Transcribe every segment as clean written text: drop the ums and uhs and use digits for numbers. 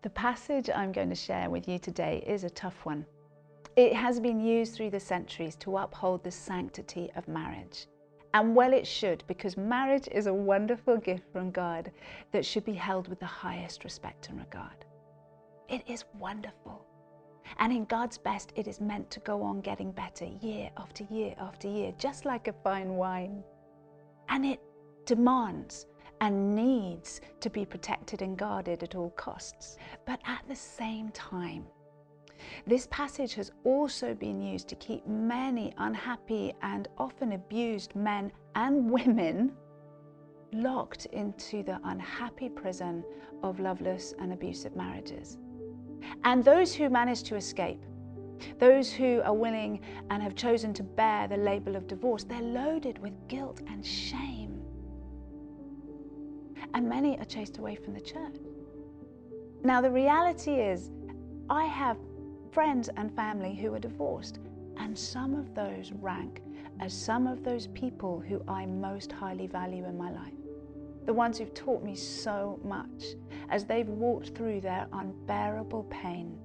The passage I'm going to share with you today is a tough one. It has been used through the centuries to uphold the sanctity of marriage. And well it should, because marriage is a wonderful gift from God that should be held with the highest respect and regard. It is wonderful. And in God's best, it is meant to go on getting better year after year after year, just like a fine wine. And it demands and needs to be protected and guarded at all costs. But at the same time, this passage has also been used to keep many unhappy and often abused men and women locked into the unhappy prison of loveless and abusive marriages. And those who manage to escape, those who are willing and have chosen to bear the label of divorce, they're loaded with guilt and shame. And many are chased away from the church. Now, the reality is, I have friends and family who are divorced, and some of those rank as some of those people who I most highly value in my life. The ones who've taught me so much as they've walked through their unbearable pain,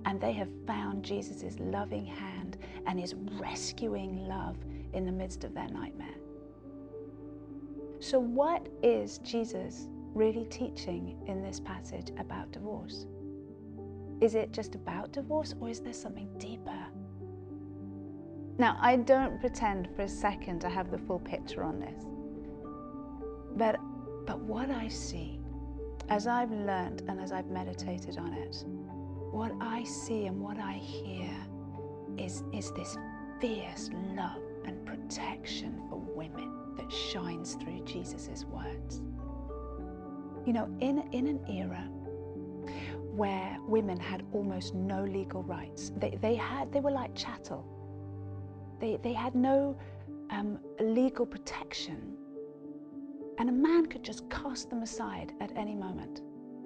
and they have found Jesus' loving hand and his rescuing love in the midst of their nightmare. So what is Jesus really teaching in this passage about divorce? Is it just about divorce, or is there something deeper? Now, I don't pretend for a second to have the full picture on this. But what I see, as I've learned and as I've meditated on it, what I see and what I hear is this fierce love and protection for women that shines through Jesus' words. You know, in an era where women had almost no legal rights, they were like chattel. They had no legal protection. And a man could just cast them aside at any moment.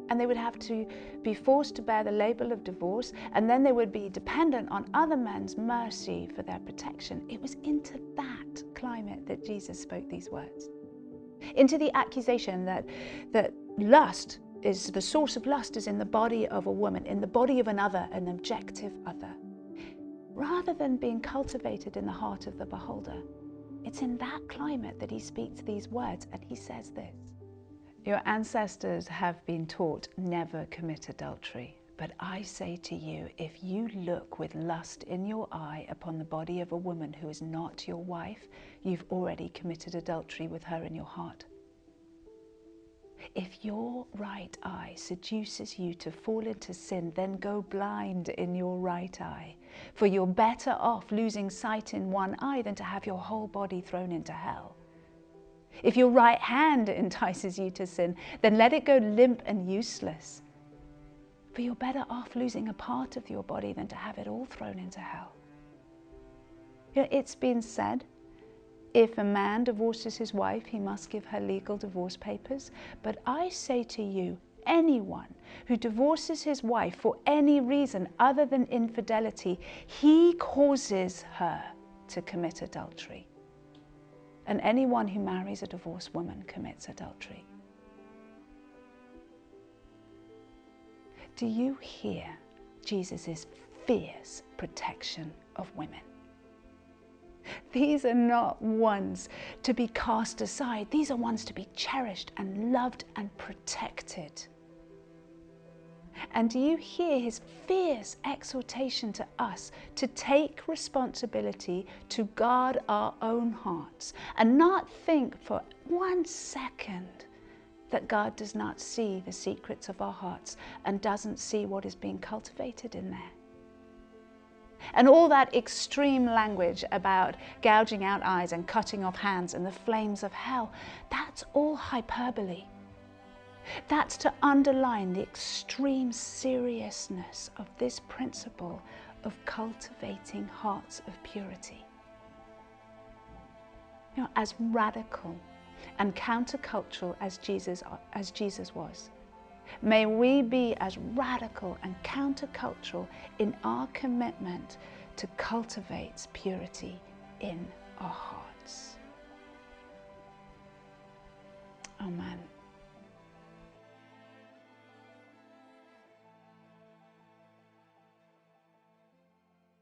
And they would have to be forced to bear the label of divorce, and then they would be dependent on other men's mercy for their protection. It was into that climate that Jesus spoke these words. Into the accusation that lust is, the source of lust is in the body of a woman, in the body of another, an objective other. Rather than being cultivated in the heart of the beholder, it's in that climate that he speaks these words, and he says this: your ancestors have been taught never commit adultery. But I say to you, if you look with lust in your eye upon the body of a woman who is not your wife, you've already committed adultery with her in your heart. If your right eye seduces you to fall into sin, then go blind in your right eye. For you're better off losing sight in one eye than to have your whole body thrown into hell. If your right hand entices you to sin, then let it go limp and useless. For you're better off losing a part of your body than to have it all thrown into hell. You know, it's been said, if a man divorces his wife, he must give her legal divorce papers. But I say to you, anyone who divorces his wife for any reason other than infidelity, he causes her to commit adultery. And anyone who marries a divorced woman commits adultery. Do you hear Jesus' fierce protection of women? These are not ones to be cast aside. These are ones to be cherished and loved and protected. And do you hear his fierce exhortation to us to take responsibility to guard our own hearts and not think for 1 second that God does not see the secrets of our hearts and doesn't see what is being cultivated in there? And all that extreme language about gouging out eyes and cutting off hands and the flames of hell, that's all hyperbole. That's to underline the extreme seriousness of this principle of cultivating hearts of purity. You know, as radical and countercultural as Jesus was, may we be as radical and countercultural in our commitment to cultivate purity in our hearts. Amen.